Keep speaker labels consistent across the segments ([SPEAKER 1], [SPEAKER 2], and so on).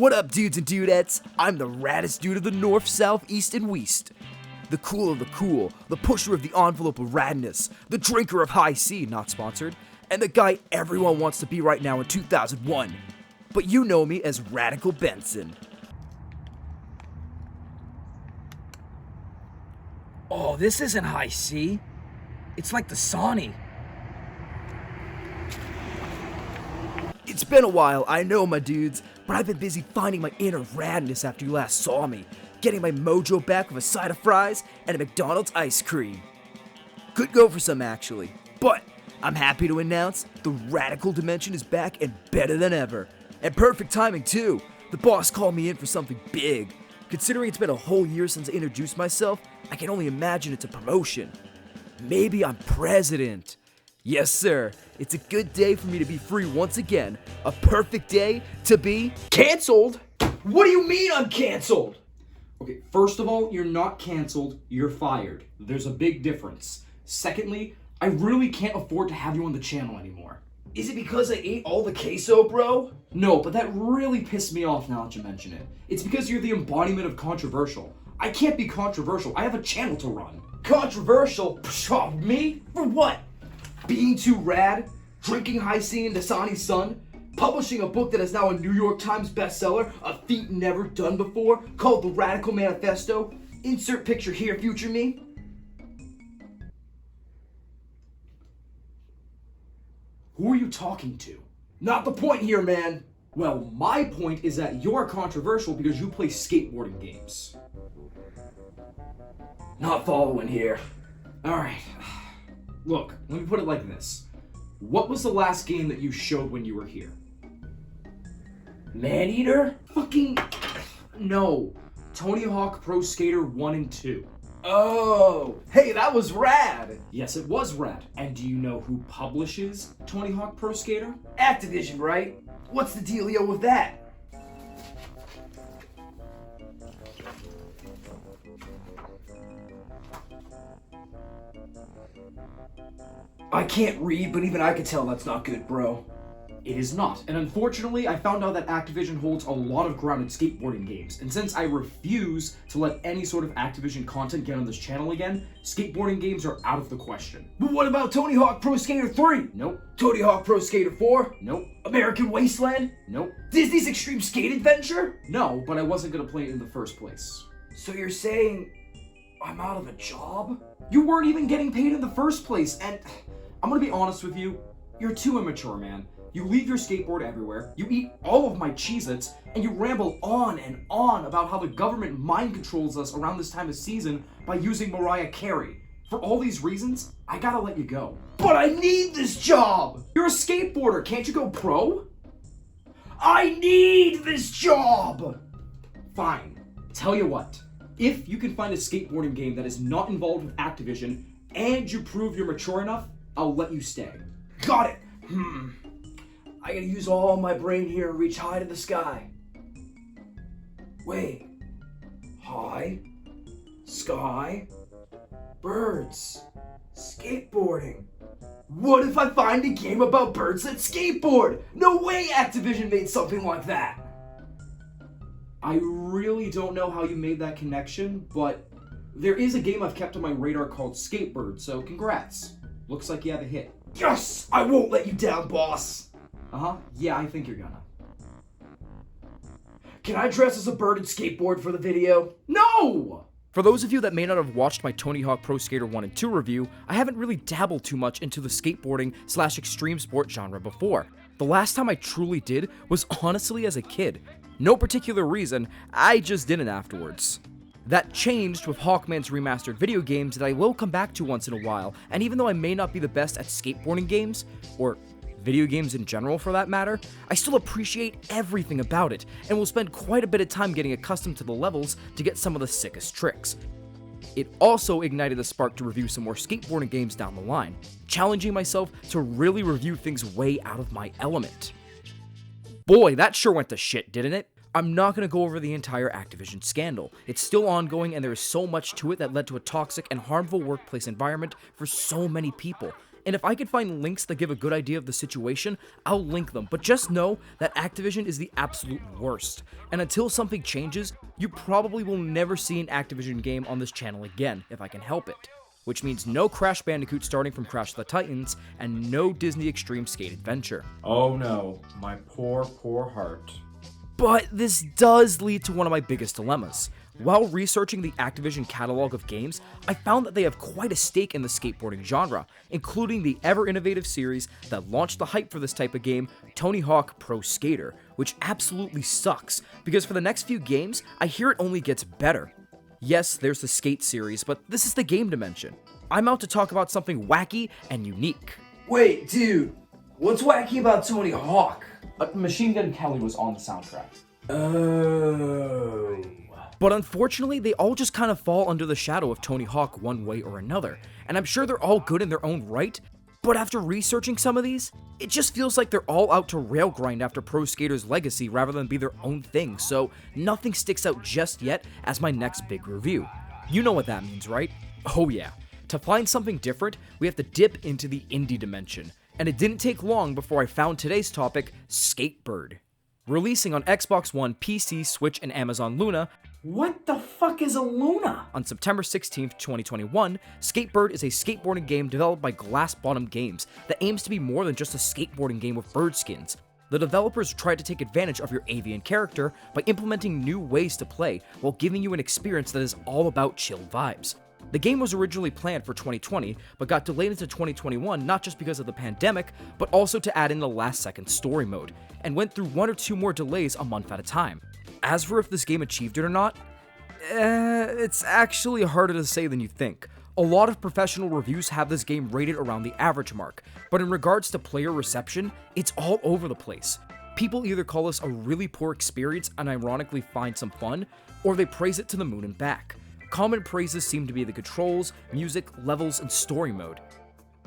[SPEAKER 1] What up, dudes and dudettes? I'm the raddest dude of the north, south, east, and west. The cool of the cool, the pusher of the envelope of radness, the drinker of high C, not sponsored, and the guy everyone wants to be right now in 2001. But you know me as Radical Benson.
[SPEAKER 2] Oh, this isn't high C. It's like the Sawney.
[SPEAKER 1] It's been a while, I know, my dudes, but I've been busy finding my inner radness after you last saw me, getting my mojo back with a side of fries and a McDonald's ice cream. Could go for some, actually, but I'm happy to announce the Radical Dimension is back and better than ever. And perfect timing, too. The boss called me in for something big. Considering it's been a whole year since I introduced myself, I can only imagine it's a promotion. Maybe I'm president. Yes, sir. It's a good day for me to be free once again. A perfect day to be
[SPEAKER 2] Canceled? What do you mean I'm canceled?
[SPEAKER 3] Okay, first of all, you're not canceled, you're fired. There's a big difference. Secondly, I really can't afford to have you on the channel anymore.
[SPEAKER 2] Is it because I ate all the queso, bro?
[SPEAKER 3] No, but that really pissed me off now that you mention it. It's because you're the embodiment of controversial. I can't be controversial, I have a channel to run.
[SPEAKER 2] Controversial? Pshaw, me? For what? Being too rad? Drinking high C in Dasani's son? Publishing a book that is now a New York Times bestseller, a feat never done before, called The Radical Manifesto? Insert picture here, future me.
[SPEAKER 3] Who are you talking to?
[SPEAKER 2] Not the point here, man.
[SPEAKER 3] Well, my point is that you're controversial because you play skateboarding games.
[SPEAKER 2] Not following here.
[SPEAKER 3] Alright. Look, let me put it like this. What was the last game that you showed when you were here?
[SPEAKER 2] Maneater?
[SPEAKER 3] Fucking... No. Tony Hawk Pro Skater 1 and 2.
[SPEAKER 2] Oh, hey, that was rad.
[SPEAKER 3] Yes, it was rad. And do you know who publishes Tony Hawk Pro Skater?
[SPEAKER 2] Activision, right? What's the dealio with that? I can't read, but even I can tell that's not good, bro.
[SPEAKER 3] It is not. And unfortunately, I found out that Activision holds a lot of ground in skateboarding games. And since I refuse to let any sort of Activision content get on this channel again, skateboarding games are out of the question.
[SPEAKER 2] But what about Tony Hawk Pro Skater 3?
[SPEAKER 3] Nope.
[SPEAKER 2] Tony Hawk Pro Skater 4?
[SPEAKER 3] Nope.
[SPEAKER 2] American Wasteland?
[SPEAKER 3] Nope.
[SPEAKER 2] Disney's Extreme Skate Adventure?
[SPEAKER 3] No, but I wasn't gonna play it in the first place.
[SPEAKER 2] So you're saying I'm out of a job?
[SPEAKER 3] You weren't even getting paid in the first place, and I'm gonna be honest with you, you're too immature, man. You leave your skateboard everywhere, you eat all of my Cheez-Its, and you ramble on and on about how the government mind controls us around this time of season by using Mariah Carey. For all these reasons, I gotta let you go.
[SPEAKER 2] But I need this job!
[SPEAKER 3] You're a skateboarder, can't you go pro?
[SPEAKER 2] I need this job!
[SPEAKER 3] Fine. Tell you what, if you can find a skateboarding game that is not involved with Activision, and you prove you're mature enough, I'll let you stay.
[SPEAKER 2] Got it! I gotta use all my brain here and reach high to the sky. Wait. High? Sky? Birds? Skateboarding? What if I find a game about birds that skateboard? No way Activision made something like that!
[SPEAKER 3] I really don't know how you made that connection, but there is a game I've kept on my radar called SkateBIRD, so congrats. Looks like you have a hit.
[SPEAKER 2] Yes! I won't let you down, boss!
[SPEAKER 3] Uh-huh, yeah, I think you're gonna.
[SPEAKER 2] Can I dress as a bird and skateboard for the video?
[SPEAKER 3] No!
[SPEAKER 1] For those of you that may not have watched my Tony Hawk Pro Skater 1 and 2 review, I haven't really dabbled too much into the skateboarding / extreme sport genre before. The last time I truly did was honestly as a kid. No particular reason, I just didn't afterwards. That changed with Hawkman's remastered video games that I will come back to once in a while, and even though I may not be the best at skateboarding games, or video games in general for that matter, I still appreciate everything about it, and will spend quite a bit of time getting accustomed to the levels to get some of the sickest tricks. It also ignited the spark to review some more skateboarding games down the line, challenging myself to really review things way out of my element. Boy, that sure went to shit, didn't it? I'm not going to go over the entire Activision scandal. It's still ongoing and there is so much to it that led to a toxic and harmful workplace environment for so many people, and if I can find links that give a good idea of the situation, I'll link them, but just know that Activision is the absolute worst, and until something changes, you probably will never see an Activision game on this channel again, if I can help it. Which means no Crash Bandicoot starting from Crash of the Titans, and no Disney Extreme Skate Adventure.
[SPEAKER 3] Oh no, my poor, poor heart.
[SPEAKER 1] But this does lead to one of my biggest dilemmas. While researching the Activision catalog of games, I found that they have quite a stake in the skateboarding genre, including the ever-innovative series that launched the hype for this type of game, Tony Hawk Pro Skater, which absolutely sucks, because for the next few games, I hear it only gets better. Yes, there's the Skate series, but this is the game dimension. I'm out to talk about something wacky and unique.
[SPEAKER 2] Wait, dude, what's wacky about Tony Hawk?
[SPEAKER 3] Machine Gun Kelly was on the soundtrack.
[SPEAKER 2] Oh.
[SPEAKER 1] But unfortunately, they all just kind of fall under the shadow of Tony Hawk one way or another, and I'm sure they're all good in their own right, but after researching some of these, it just feels like they're all out to rail grind after Pro Skater's legacy rather than be their own thing, so nothing sticks out just yet as my next big review. You know what that means, right? Oh yeah. To find something different, we have to dip into the indie dimension, and it didn't take long before I found today's topic, SkateBIRD. Releasing on Xbox One, PC, Switch, and Amazon Luna,
[SPEAKER 3] What the fuck is a Luna?
[SPEAKER 1] on September 16th, 2021, SkateBIRD is a skateboarding game developed by Glass Bottom Games that aims to be more than just a skateboarding game with bird skins. The developers tried to take advantage of your avian character by implementing new ways to play while giving you an experience that is all about chill vibes. The game was originally planned for 2020, but got delayed into 2021 not just because of the pandemic, but also to add in the last-second story mode, and went through one or two more delays a month at a time. As for if this game achieved it or not, it's actually harder to say than you think. A lot of professional reviews have this game rated around the average mark, but in regards to player reception, it's all over the place. People either call this a really poor experience and ironically find some fun, or they praise it to the moon and back. Common praises seem to be the controls, music, levels, and story mode.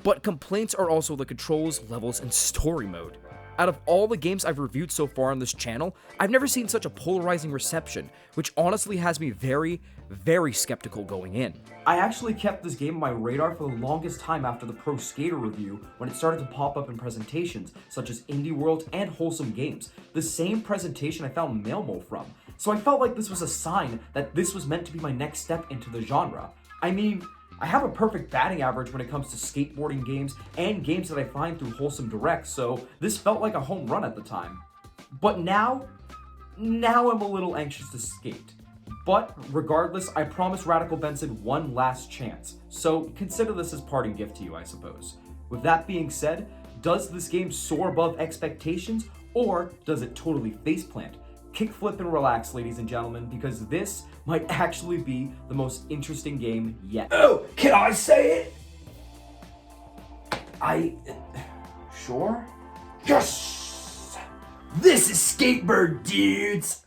[SPEAKER 1] But complaints are also the controls, levels, and story mode. Out of all the games I've reviewed so far on this channel, I've never seen such a polarizing reception, which honestly has me very, very skeptical going in.
[SPEAKER 3] I actually kept this game on my radar for the longest time after the Pro Skater review when it started to pop up in presentations such as Indie World and Wholesome Games, the same presentation I found Mailmo from. So I felt like this was a sign that this was meant to be my next step into the genre. I mean, I have a perfect batting average when it comes to skateboarding games and games that I find through Wholesome Direct, so this felt like a home run at the time. But now I'm a little anxious to skate. But regardless, I promised Radical Benson one last chance, so consider this as parting gift to you, I suppose. With that being said, does this game soar above expectations, or does it totally faceplant? Kickflip and relax, ladies and gentlemen, because this might actually be the most interesting game yet.
[SPEAKER 2] Oh, can I say it? Sure? Yes! This is SkateBIRD, dudes!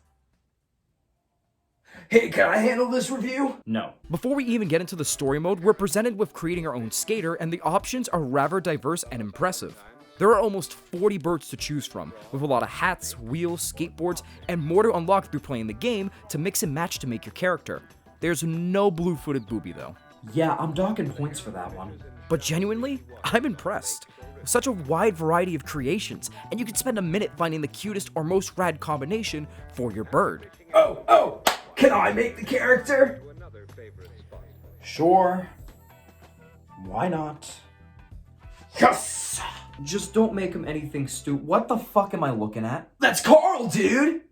[SPEAKER 2] Hey, can I handle this review?
[SPEAKER 3] No.
[SPEAKER 1] Before we even get into the story mode, we're presented with creating our own skater, and the options are rather diverse and impressive. There are almost 40 birds to choose from, with a lot of hats, wheels, skateboards, and more to unlock through playing the game to mix and match to make your character. There's no blue-footed booby though.
[SPEAKER 3] Yeah, I'm docking points for that one.
[SPEAKER 1] But genuinely, I'm impressed. Such a wide variety of creations, and you can spend a minute finding the cutest or most rad combination for your bird.
[SPEAKER 2] Oh, can I make the character?
[SPEAKER 3] Sure. Why not?
[SPEAKER 2] Yes!
[SPEAKER 3] Just don't make him anything stupid. What the fuck am I looking at?
[SPEAKER 2] That's Carl, dude!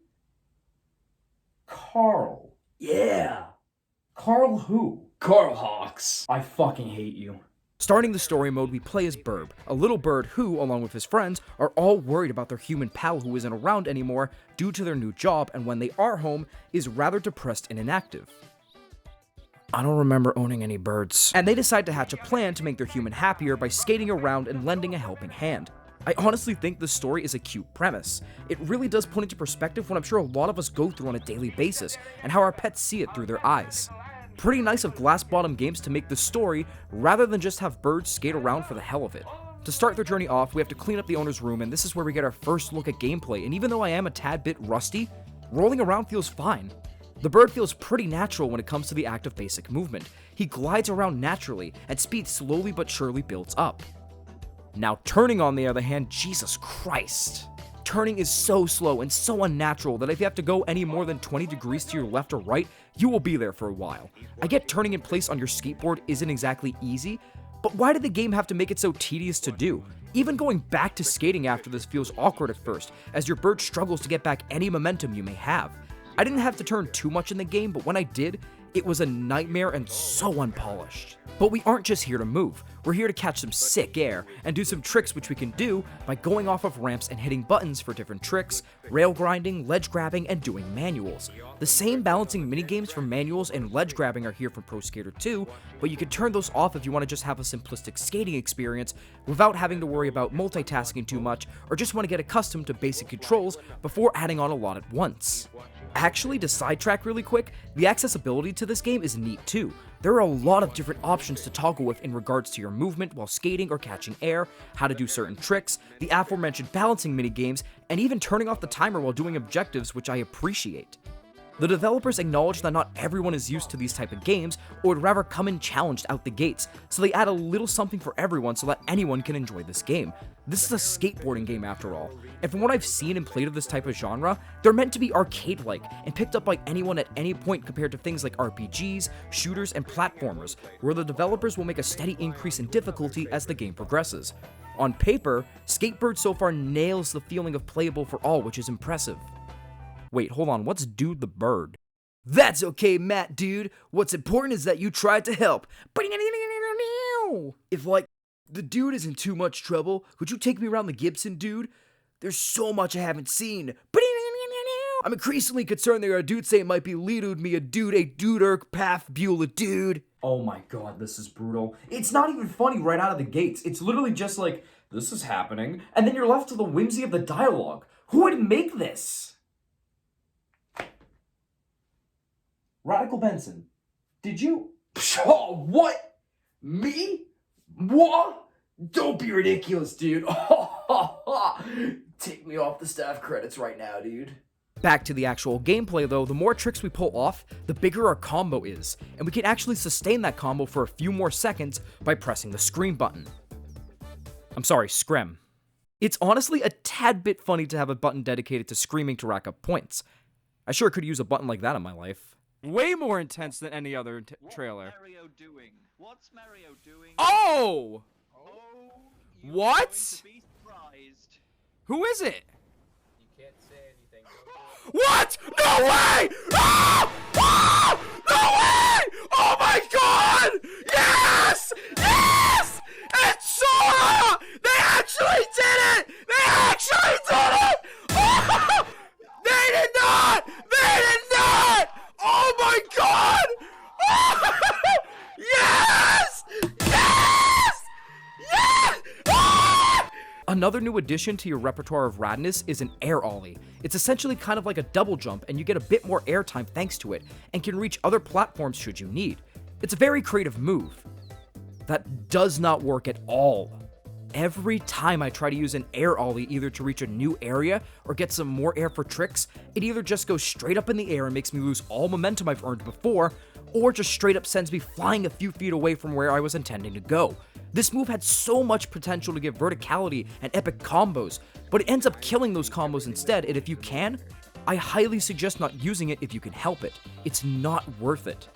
[SPEAKER 3] Carl.
[SPEAKER 2] Yeah.
[SPEAKER 3] Carl who?
[SPEAKER 2] Carl Hawks.
[SPEAKER 3] I fucking hate you.
[SPEAKER 1] Starting the story mode, we play as Burb, a little bird who, along with his friends, are all worried about their human pal who isn't around anymore due to their new job, and when they are home, is rather depressed and inactive. I don't remember owning any birds. And they decide to hatch a plan to make their human happier by skating around and lending a helping hand. I honestly think this story is a cute premise. It really does put into perspective what I'm sure a lot of us go through on a daily basis, and how our pets see it through their eyes. Pretty nice of Glass Bottom Games to make this story, rather than just have birds skate around for the hell of it. To start their journey off, we have to clean up the owner's room, and this is where we get our first look at gameplay, and even though I am a tad bit rusty, rolling around feels fine. The bird feels pretty natural when it comes to the act of basic movement. He glides around naturally, and speed slowly but surely builds up. Now turning, on the other hand, Jesus Christ. Turning is so slow and so unnatural that if you have to go any more than 20 degrees to your left or right, you will be there for a while. I get turning in place on your skateboard isn't exactly easy, but why did the game have to make it so tedious to do? Even going back to skating after this feels awkward at first, as your bird struggles to get back any momentum you may have. I didn't have to turn too much in the game, but when I did, it was a nightmare and so unpolished. But we aren't just here to move, we're here to catch some sick air and do some tricks, which we can do by going off of ramps and hitting buttons for different tricks, rail grinding, ledge grabbing, and doing manuals. The same balancing minigames for manuals and ledge grabbing are here from Pro Skater 2, but you can turn those off if you want to just have a simplistic skating experience without having to worry about multitasking too much, or just want to get accustomed to basic controls before adding on a lot at once. Actually, to sidetrack really quick, the accessibility to this game is neat too. There are a lot of different options to toggle with in regards to your movement while skating or catching air, how to do certain tricks, the aforementioned balancing minigames, and even turning off the timer while doing objectives, which I appreciate. The developers acknowledge that not everyone is used to these type of games, or would rather come in challenged out the gates, so they add a little something for everyone so that anyone can enjoy this game. This is a skateboarding game after all, and from what I've seen and played of this type of genre, they're meant to be arcade-like and picked up by anyone at any point compared to things like RPGs, shooters, and platformers, where the developers will make a steady increase in difficulty as the game progresses. On paper, SkateBIRD so far nails the feeling of playable for all, which is impressive. Wait, hold on, what's Dude the Bird?
[SPEAKER 2] That's okay, Matt, dude. What's important is that you tried to help. If, like, the dude is in too much trouble, could you take me around the Gibson, dude? There's so much I haven't seen. I'm increasingly concerned there are dudes saying it might be leadood me a duder, path, Beulah, dude.
[SPEAKER 3] Oh my god, this is brutal. It's not even funny right out of the gates. It's literally just like, this is happening, and then you're left to the whimsy of the dialogue. Who would make this? Radical Benson, did you?
[SPEAKER 2] Oh, what? Me? What? Don't be ridiculous, dude. Take me off the staff credits right now, dude.
[SPEAKER 1] Back to the actual gameplay though, the more tricks we pull off, the bigger our combo is, and we can actually sustain that combo for a few more seconds by pressing the screen button. I'm sorry, scrim. It's honestly a tad bit funny to have a button dedicated to screaming to rack up points. I sure could use a button like that in my life. Way more intense than any other trailer.
[SPEAKER 4] What's Mario doing? What's Mario doing?
[SPEAKER 1] Oh!
[SPEAKER 4] You
[SPEAKER 1] What?
[SPEAKER 4] are going to be surprised.
[SPEAKER 1] Who is it?
[SPEAKER 5] You can't say anything.
[SPEAKER 1] What? No way! Ah! Ah! No way! Oh my god! Yes! Yes! It's Sora! They actually did it! They actually did it! Oh! They did not! They did not! Oh my god! Oh! Yes! Yes! Yes! Ah! Another new addition to your repertoire of radness is an air ollie. It's essentially kind of like a double jump, and you get a bit more airtime thanks to it, and can reach other platforms should you need. It's a very creative move. That does not work at all. Every time I try to use an air ollie either to reach a new area or get some more air for tricks, it either just goes straight up in the air and makes me lose all momentum I've earned before, or just straight up sends me flying a few feet away from where I was intending to go. This move had so much potential to give verticality and epic combos, but it ends up killing those combos instead, and if you can, I highly suggest not using it if you can help it. It's not worth it.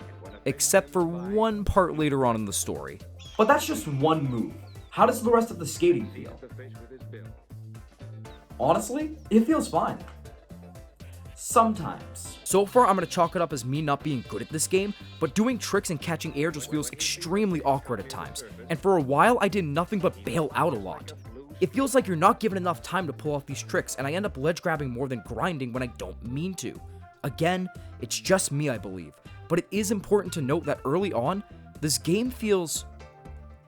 [SPEAKER 1] Except for one part later on in the story.
[SPEAKER 3] But that's just one move. How does the rest of the skating feel? Honestly, it feels fine. Sometimes.
[SPEAKER 1] So far, I'm going to chalk it up as me not being good at this game, but doing tricks and catching air just feels extremely awkward at times, and for a while, I did nothing but bail out a lot. It feels like you're not given enough time to pull off these tricks, and I end up ledge grabbing more than grinding when I don't mean to. Again, it's just me, I believe, but it is important to note that early on, this game feels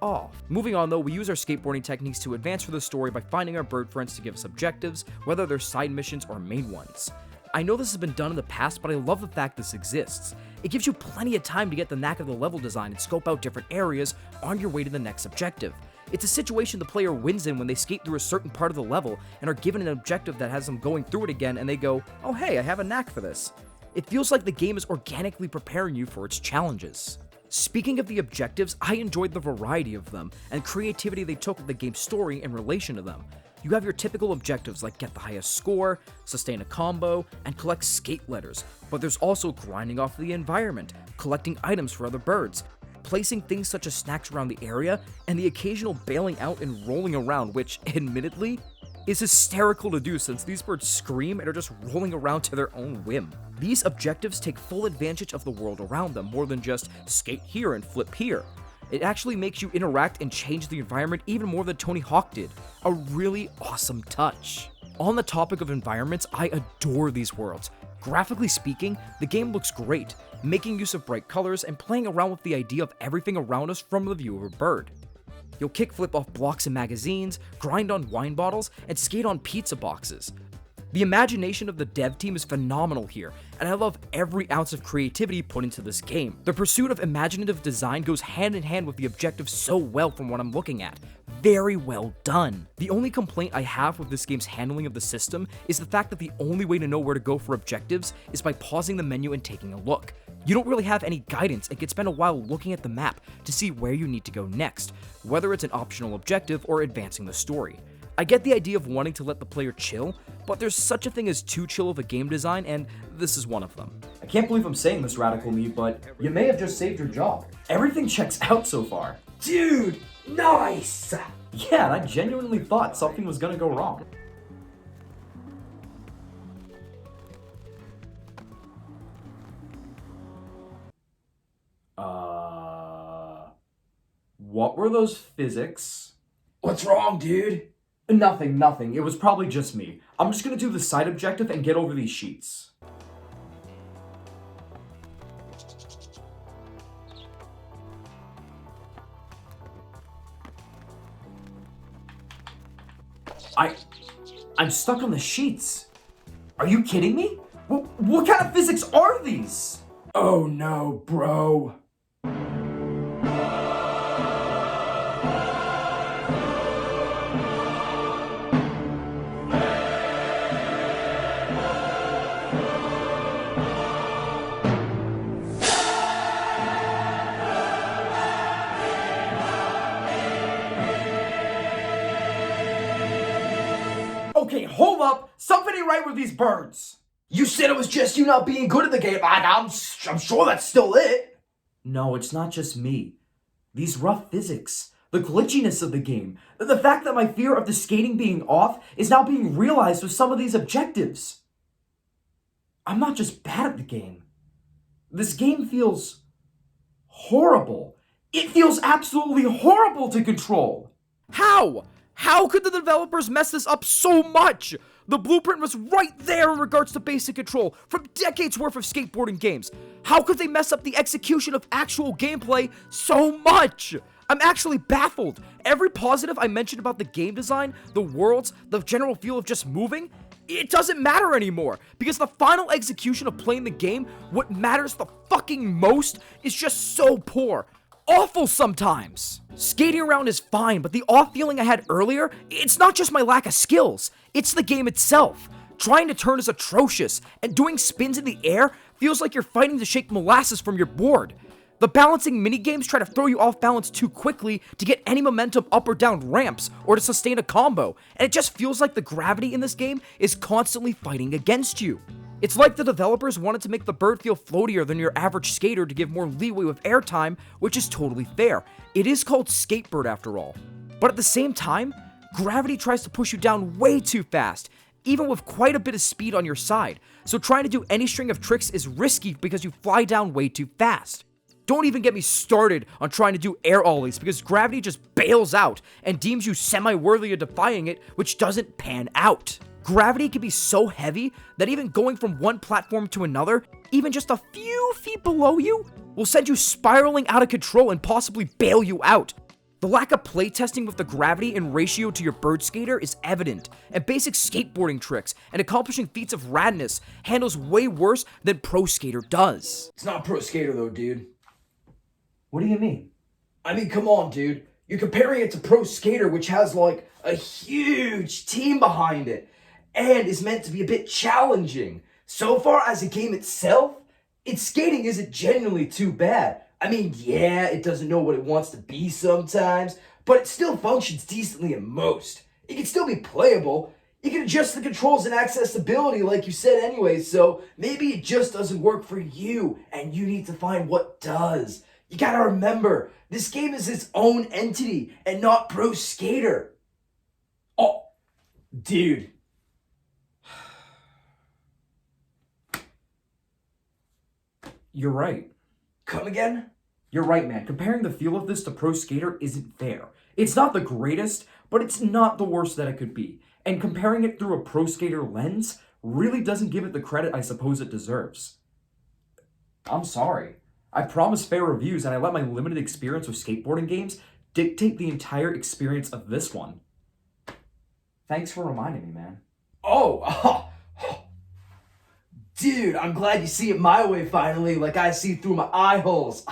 [SPEAKER 1] off. Moving on though, we use our skateboarding techniques to advance through the story by finding our bird friends to give us objectives, whether they're side missions or main ones. I know this has been done in the past, but I love the fact this exists. It gives you plenty of time to get the knack of the level design and scope out different areas on your way to the next objective. It's a situation the player wins in when they skate through a certain part of the level and are given an objective that has them going through it again, and they go, oh hey, I have a knack for this. It feels like the game is organically preparing you for its challenges. Speaking of the objectives, I enjoyed the variety of them and creativity they took with the game's story in relation to them. You have your typical objectives like get the highest score, sustain a combo, and collect skate letters, but there's also grinding off the environment, collecting items for other birds, placing things such as snacks around the area, and the occasional bailing out and rolling around, which, admittedly, is hysterical to do since these birds scream and are just rolling around to their own whim. These objectives take full advantage of the world around them more than just skate here and flip here. It actually makes you interact and change the environment even more than Tony Hawk did. A really awesome touch. On the topic of environments, I adore these worlds. Graphically speaking, the game looks great, making use of bright colors and playing around with the idea of everything around us from the view of a bird. You'll kickflip off blocks in magazines, grind on wine bottles, and skate on pizza boxes. The imagination of the dev team is phenomenal here, and I love every ounce of creativity put into this game. The pursuit of imaginative design goes hand in hand with the objective so well from what I'm looking at. Very well done. The only complaint I have with this game's handling of the system is the fact that the only way to know where to go for objectives is by pausing the menu and taking a look. You don't really have any guidance and can spend a while looking at the map to see where you need to go next, whether it's an optional objective or advancing the story. I get the idea of wanting to let the player chill, but there's such a thing as too chill of a game design, and this is one of them.
[SPEAKER 3] I can't believe I'm saying this, Radical Me, but you may have just saved your job. Everything checks out so far.
[SPEAKER 2] Dude, nice!
[SPEAKER 3] Yeah, and I genuinely thought something was gonna go wrong. What were those physics?
[SPEAKER 2] What's wrong, dude?
[SPEAKER 3] Nothing. It was probably just me. I'm just gonna do the side objective and get over these sheets. I'm stuck on the sheets. Are you kidding me? What kind of physics are these?
[SPEAKER 2] Oh no, bro.
[SPEAKER 3] Okay, hold up. Something ain't right with these birds.
[SPEAKER 2] You said it was just you not being good at the game. I'm sure that's still it.
[SPEAKER 3] No, it's not just me. These rough physics, the glitchiness of the game, the fact that my fear of the skating being off is now being realized with some of these objectives. I'm not just bad at the game. This game feels horrible. It feels absolutely horrible to control.
[SPEAKER 1] How? How could the developers mess this up so much? The blueprint was right there in regards to basic control from decades worth of skateboarding games. How could they mess up the execution of actual gameplay so much? I'm actually baffled. Every positive I mentioned about the game design, the worlds, the general feel of just moving, it doesn't matter anymore because the final execution of playing the game, what matters the fucking most, is just so poor. Awful sometimes. Skating around is fine, but the off feeling I had earlier, it's not just my lack of skills, it's the game itself. Trying to turn is atrocious, and doing spins in the air feels like you're fighting to shake molasses from your board. The balancing minigames try to throw you off balance too quickly to get any momentum up or down ramps or to sustain a combo, and it just feels like the gravity in this game is constantly fighting against you. It's like the developers wanted to make the bird feel floatier than your average skater to give more leeway with airtime, which is totally fair. It is called SkateBIRD after all. But at the same time, gravity tries to push you down way too fast, even with quite a bit of speed on your side. So trying to do any string of tricks is risky because you fly down way too fast. Don't even get me started on trying to do air ollies because gravity just bails out and deems you semi-worthy of defying it, which doesn't pan out. Gravity can be so heavy that even going from one platform to another, even just a few feet below you, will send you spiraling out of control and possibly bail you out. The lack of playtesting with the gravity in ratio to your bird skater is evident, and basic skateboarding tricks and accomplishing feats of radness handles way worse than Pro Skater does.
[SPEAKER 2] It's not Pro Skater though, dude.
[SPEAKER 3] What do you mean?
[SPEAKER 2] I mean, come on, dude. You're comparing it to Pro Skater, which has like a huge team behind it and is meant to be a bit challenging. So far as the game itself, its skating isn't genuinely too bad. I mean, yeah, it doesn't know what it wants to be sometimes, but it still functions decently in most. It can still be playable. You can adjust the controls and accessibility like you said anyway, so maybe it just doesn't work for you, and you need to find what does. You gotta remember, this game is its own entity and not Pro Skater. Oh, dude.
[SPEAKER 3] You're right.
[SPEAKER 2] Come again?
[SPEAKER 3] You're right, man. Comparing the feel of this to Pro Skater isn't fair. It's not the greatest, but it's not the worst that it could be. And comparing it through a Pro Skater lens really doesn't give it the credit I suppose it deserves. I'm sorry. I promise fair reviews, and I let my limited experience with skateboarding games dictate the entire experience of this one. Thanks for reminding me, man.
[SPEAKER 2] Oh, dude, I'm glad you see it my way finally, like I see through my eye holes.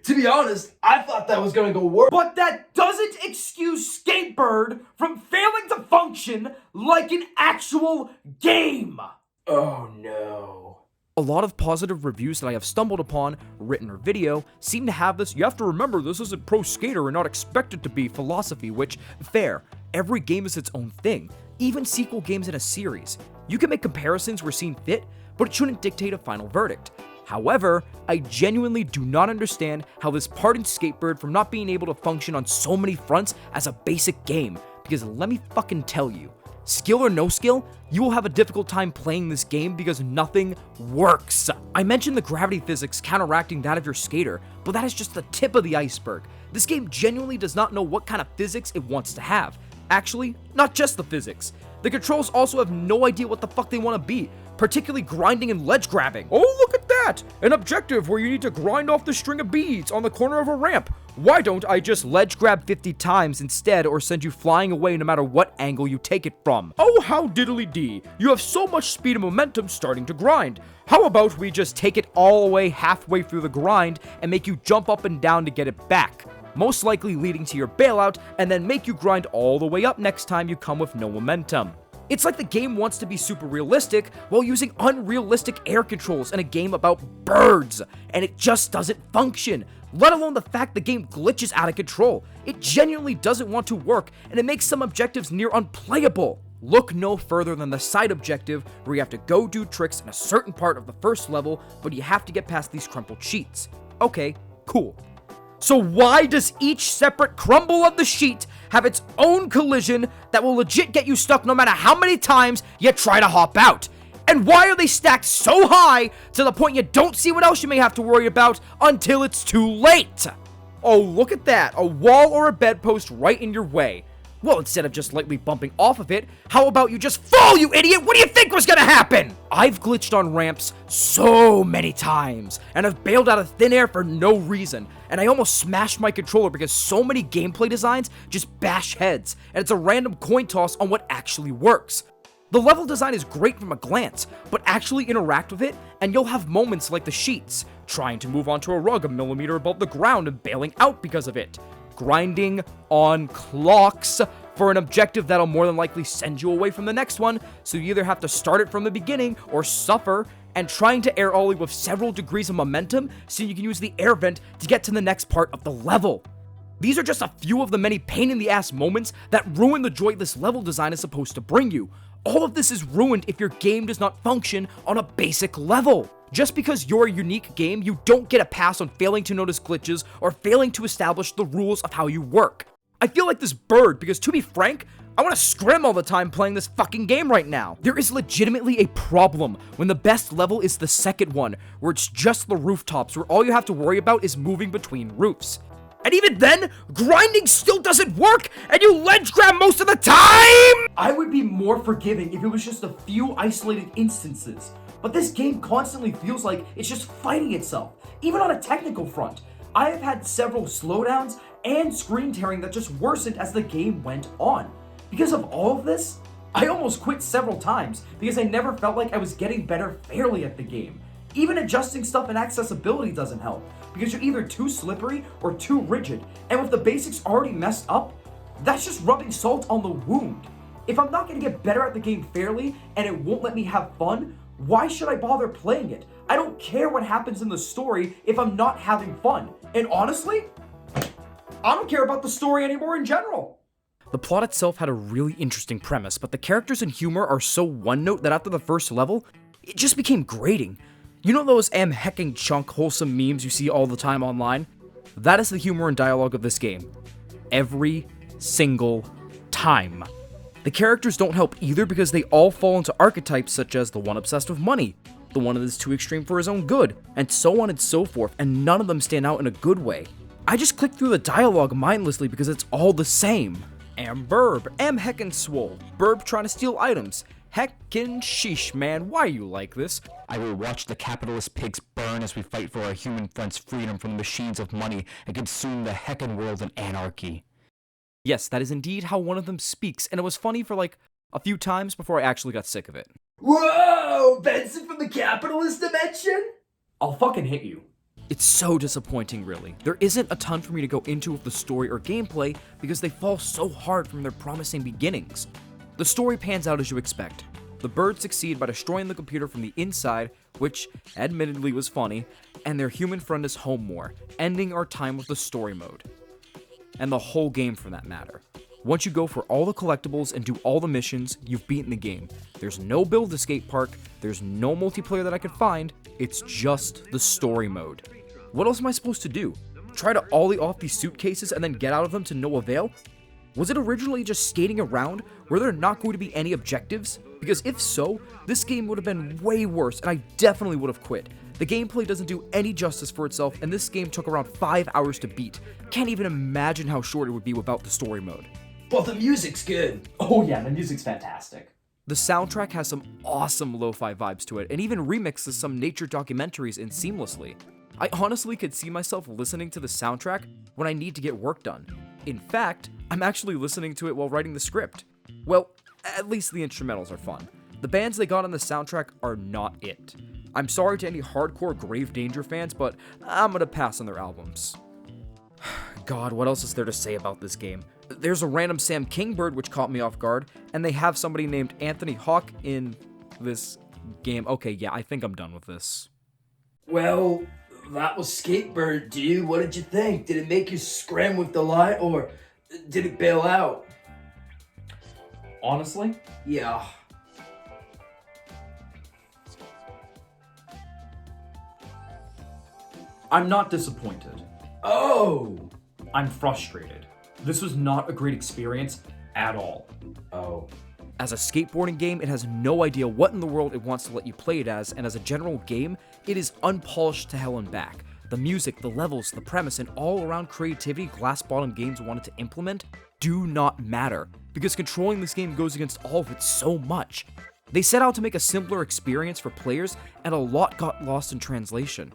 [SPEAKER 2] To be honest, I thought that was gonna go worse.
[SPEAKER 3] But that doesn't excuse SkateBIRD from failing to function like an actual game!
[SPEAKER 2] Oh no.
[SPEAKER 1] A lot of positive reviews that I have stumbled upon, written or video, seem to have this, you have to remember this isn't Pro Skater and not expected to be philosophy, which, fair, every game is its own thing, even sequel games in a series. You can make comparisons where seen fit, but it shouldn't dictate a final verdict. However, I genuinely do not understand how this pardons SkateBIRD from not being able to function on so many fronts as a basic game, because let me fucking tell you, skill or no skill, you will have a difficult time playing this game because nothing works. I mentioned the gravity physics counteracting that of your skater, but that is just the tip of the iceberg. This game genuinely does not know what kind of physics it wants to have. Actually, not just the physics. The controls also have no idea what the fuck they want to be, particularly grinding and ledge grabbing. Oh, look at that! An objective where you need to grind off the string of beads on the corner of a ramp. Why don't I just ledge grab 50 times instead or send you flying away no matter what angle you take it from? Oh, how diddly-dee. You have so much speed and momentum starting to grind. How about we just take it all the way halfway through the grind and make you jump up and down to get it back? Most likely leading to your bailout, and then make you grind all the way up next time you come with no momentum. It's like the game wants to be super realistic while using unrealistic air controls in a game about birds, and it just doesn't function, let alone the fact the game glitches out of control. It genuinely doesn't want to work, and it makes some objectives near unplayable. Look no further than the side objective where you have to go do tricks in a certain part of the first level, but you have to get past these crumpled sheets. Okay, cool. So why does each separate crumble of the sheet have its own collision that will legit get you stuck no matter how many times you try to hop out? And why are they stacked so high to the point you don't see what else you may have to worry about until it's too late? Oh, look at that, a wall or a bedpost right in your way. Well, instead of just lightly bumping off of it, how about you just fall, you idiot? What do you think was gonna happen? I've glitched on ramps so many times, and I've bailed out of thin air for no reason, and I almost smashed my controller because so many gameplay designs just bash heads, and it's a random coin toss on what actually works. The level design is great from a glance, but actually interact with it, and you'll have moments like the sheets, trying to move onto a rug a millimeter above the ground and bailing out because of it. Grinding on clocks for an objective that'll more than likely send you away from the next one, so you either have to start it from the beginning or suffer, and trying to air ollie with several degrees of momentum so you can use the air vent to get to the next part of the level. These are just a few of the many pain-in-the-ass moments that ruin the joy this level design is supposed to bring you. All of this is ruined if your game does not function on a basic level. Just because you're a unique game, you don't get a pass on failing to notice glitches or failing to establish the rules of how you work. I feel like this bird because, to be frank, I want to scrim all the time playing this fucking game right now. There is legitimately a problem when the best level is the second one, where it's just the rooftops where all you have to worry about is moving between roofs. And even then, grinding still doesn't work, and you ledge grab most of the time!
[SPEAKER 3] I would be more forgiving if it was just a few isolated instances. But this game constantly feels like it's just fighting itself, even on a technical front. I have had several slowdowns and screen tearing that just worsened as the game went on. Because of all of this, I almost quit several times because I never felt like I was getting better fairly at the game. Even adjusting stuff in accessibility doesn't help, because you're either too slippery or too rigid, and with the basics already messed up, that's just rubbing salt on the wound. If I'm not gonna get better at the game fairly, and it won't let me have fun, Why should I bother playing it? I don't care what happens in the story if I'm not having fun. And honestly, I don't care about the story anymore in general.
[SPEAKER 1] The plot itself had a really interesting premise, but the characters and humor are so one-note that after the first level, it just became grating. You know those hecking chunk wholesome memes you see all the time online? That is the humor and dialogue of this game. Every single time. The characters don't help either because they all fall into archetypes such as the one obsessed with money, the one that is too extreme for his own good, and so on and so forth, and none of them stand out in a good way. I just click through the dialogue mindlessly because it's all the same. Am Burb, am heckin' swole, Burb trying to steal items. Heckin' sheesh, man, why you like this?
[SPEAKER 6] I will watch the capitalist pigs burn as we fight for our human friends' freedom from the machines of money and consume the heckin' world in anarchy.
[SPEAKER 1] Yes, that is indeed how one of them speaks, and it was funny for like a few times before I actually got sick of it.
[SPEAKER 2] Whoa! Benson from the capitalist dimension?
[SPEAKER 3] I'll fucking hit you.
[SPEAKER 1] It's so disappointing, really. There isn't a ton for me to go into with the story or gameplay because they fall so hard from their promising beginnings. The story pans out as you expect. The birds succeed by destroying the computer from the inside, which admittedly was funny, and their human friend is home more, ending our time with the story mode. And the whole game for that matter. Once you go for all the collectibles and do all the missions, you've beaten the game. There's no build escape park, there's no multiplayer that I could find, it's just the story mode. What else am I supposed to do? Try to ollie off these suitcases and then get out of them to no avail? Was it originally just skating around? Were there not going to be any objectives? Because if so, this game would have been way worse and I definitely would have quit. The gameplay doesn't do any justice for itself and this game took around 5 hours to beat. Can't even imagine how short it would be without the story mode.
[SPEAKER 2] But the music's good.
[SPEAKER 3] Oh yeah, the music's fantastic.
[SPEAKER 1] The soundtrack has some awesome lo-fi vibes to it and even remixes some nature documentaries in seamlessly. I honestly could see myself listening to the soundtrack when I need to get work done. In fact, I'm actually listening to it while writing the script. Well, at least the instrumentals are fun. The bands they got on the soundtrack are not it. I'm sorry to any hardcore Grave Danger fans, but I'm gonna pass on their albums. God, what else is there to say about this game? There's a random Sam Kingbird which caught me off guard, and they have somebody named Anthony Hawk in this game. Okay, yeah, I think I'm done with this.
[SPEAKER 2] Well, that was SkateBIRD, dude. What did you think? Did it make you scram with delight, or did it bail out?
[SPEAKER 3] Honestly,
[SPEAKER 2] Yeah.
[SPEAKER 3] I'm not disappointed.
[SPEAKER 2] Oh!
[SPEAKER 3] I'm frustrated. This was not a great experience at all.
[SPEAKER 2] Oh.
[SPEAKER 1] As a skateboarding game, it has no idea what in the world it wants to let you play it as, and as a general game, it is unpolished to hell and back. The music, the levels, the premise, and all-around creativity glass-bottom games wanted to implement do not matter, because controlling this game goes against all of it so much. They set out to make a simpler experience for players, and a lot got lost in translation.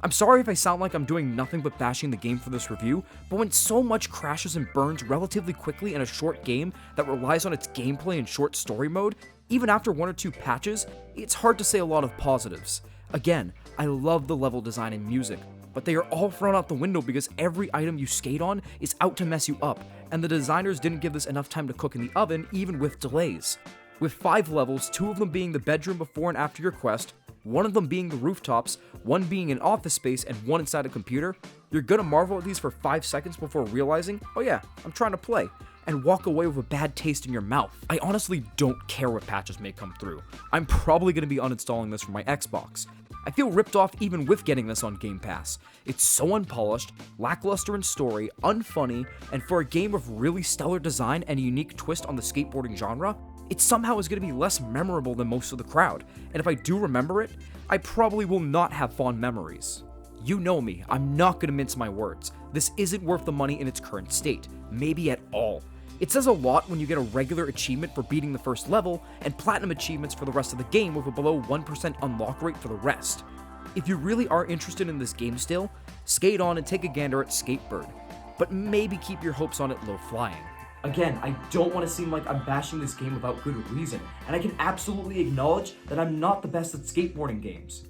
[SPEAKER 1] I'm sorry if I sound like I'm doing nothing but bashing the game for this review, but when so much crashes and burns relatively quickly in a short game that relies on its gameplay and short story mode, even after 1 or 2 patches, it's hard to say a lot of positives. Again, I love the level design and music, but they are all thrown out the window because every item you skate on is out to mess you up, and the designers didn't give this enough time to cook in the oven, even with delays. With 5 levels, 2 of them being the bedroom before and after your quest, 1 of them being the rooftops, 1 being an office space, and 1 inside a computer, you're gonna marvel at these for 5 seconds before realizing, oh yeah, I'm trying to play, and walk away with a bad taste in your mouth. I honestly don't care what patches may come through. I'm probably gonna be uninstalling this from my Xbox. I feel ripped off even with getting this on Game Pass. It's so unpolished, lackluster in story, unfunny, and for a game of really stellar design and a unique twist on the skateboarding genre, it somehow is going to be less memorable than most of the crowd, and if I do remember it, I probably will not have fond memories. You know me, I'm not going to mince my words. This isn't worth the money in its current state, maybe at all. It says a lot when you get a regular achievement for beating the first level, and platinum achievements for the rest of the game with a below 1% unlock rate for the rest. If you really are interested in this game still, skate on and take a gander at SkateBIRD, but maybe keep your hopes on it low flying.
[SPEAKER 3] Again, I don't want to seem like I'm bashing this game without good reason, and I can absolutely acknowledge that I'm not the best at skateboarding games.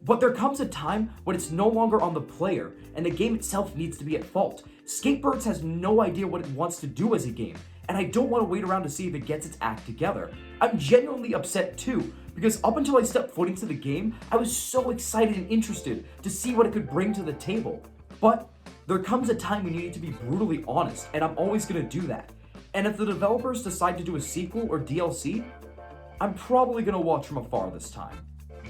[SPEAKER 3] But there comes a time when it's no longer on the player, and the game itself needs to be at fault. SkateBIRD has no idea what it wants to do as a game, and I don't want to wait around to see if it gets its act together. I'm genuinely upset too,
[SPEAKER 1] because up until I stepped foot into the game, I was so excited and interested to see what it could bring to the table. But there comes a time when you need to be brutally honest, and I'm always gonna do that. And if the developers decide to do a sequel or DLC, I'm probably gonna watch from afar this time.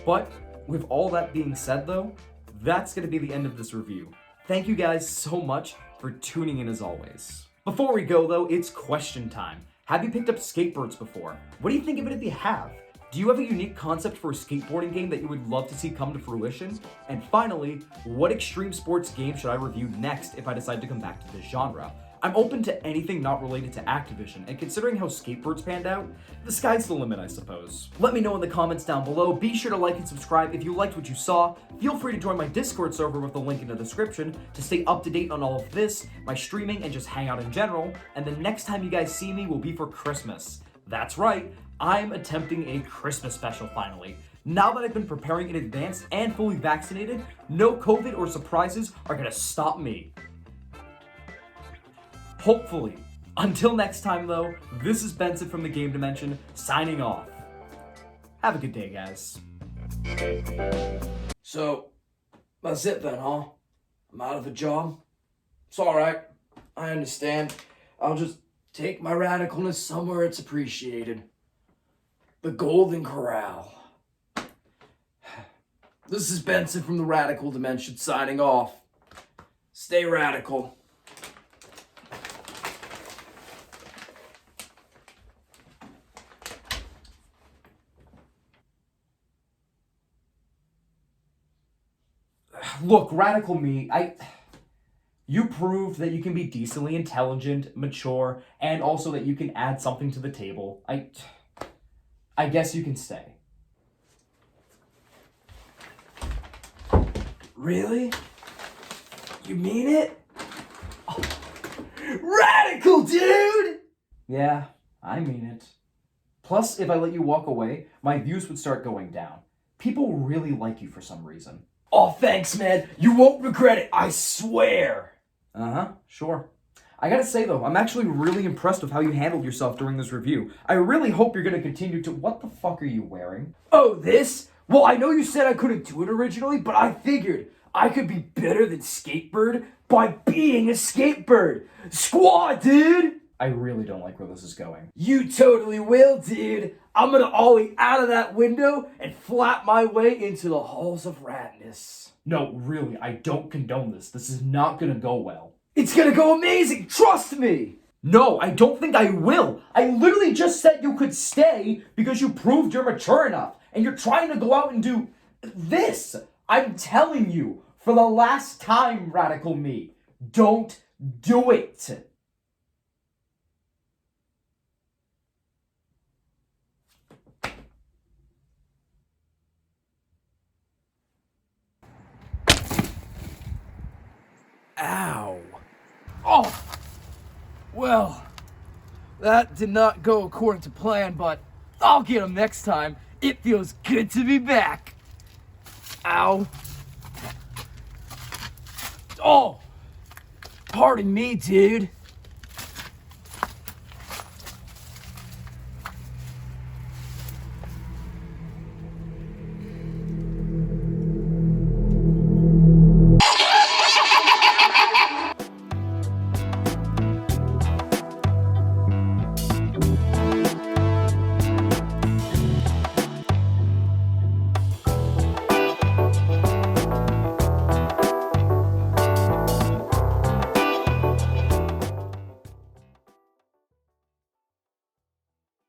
[SPEAKER 1] But with all that being said though, that's gonna be the end of this review. Thank you guys so much for tuning in as always. Before we go though, it's question time. Have you picked up SkateBIRDs before? What do you think of it if you have? Do you have a unique concept for a skateboarding game that you would love to see come to fruition? And finally, what extreme sports game should I review next if I decide to come back to this genre? I'm open to anything not related to Activision, and considering how SkateBIRDs panned out, the sky's the limit, I suppose. Let me know in the comments down below. Be sure to like and subscribe if you liked what you saw. Feel free to join my Discord server with the link in the description to stay up to date on all of this, my streaming, and just hang out in general. And the next time you guys see me will be for Christmas. That's right, I'm attempting a Christmas special finally. Now that I've been preparing in advance and fully vaccinated, no COVID or surprises are gonna stop me. Hopefully. Until next time though, this is Benson from the Game Dimension, signing off. Have a good day, guys.
[SPEAKER 2] So, that's it then, huh? I'm out of a job? It's alright. I understand. I'll just take my radicalness somewhere it's appreciated. The Golden Corral. This is Benson from the Radical Dimension signing off. Stay radical.
[SPEAKER 1] Look, Radical Me, you proved that you can be decently intelligent, mature, and also that you can add something to the table. I guess you can stay.
[SPEAKER 2] Really? You mean it? Oh. Radical, dude!
[SPEAKER 1] Yeah, I mean it. Plus, if I let you walk away, my views would start going down. People really like you for some reason.
[SPEAKER 2] Oh, thanks, man. You won't regret it, I swear.
[SPEAKER 1] Uh-huh, sure. I gotta say though, I'm actually really impressed with how you handled yourself during this review. I really hope you're gonna continue to— What the fuck are you wearing?
[SPEAKER 2] Oh, this? Well, I know you said I couldn't do it originally, but I figured I could be better than SkateBIRD by being a SkateBIRD. Squad, dude!
[SPEAKER 1] I really don't like where this is going.
[SPEAKER 2] You totally will, dude. I'm gonna ollie out of that window and flap my way into the halls of radness.
[SPEAKER 1] No, really, I don't condone this. This is not gonna go well.
[SPEAKER 2] It's gonna go amazing, trust me!
[SPEAKER 1] No, I don't think I will. I literally just said you could stay because you proved you're mature enough, and you're trying to go out and do this. I'm telling you, for the last time, Radical Me, don't do it.
[SPEAKER 2] Ow. Oh! Well, that did not go according to plan, but I'll get him next time. It feels good to be back. Ow. Oh! Pardon me, dude.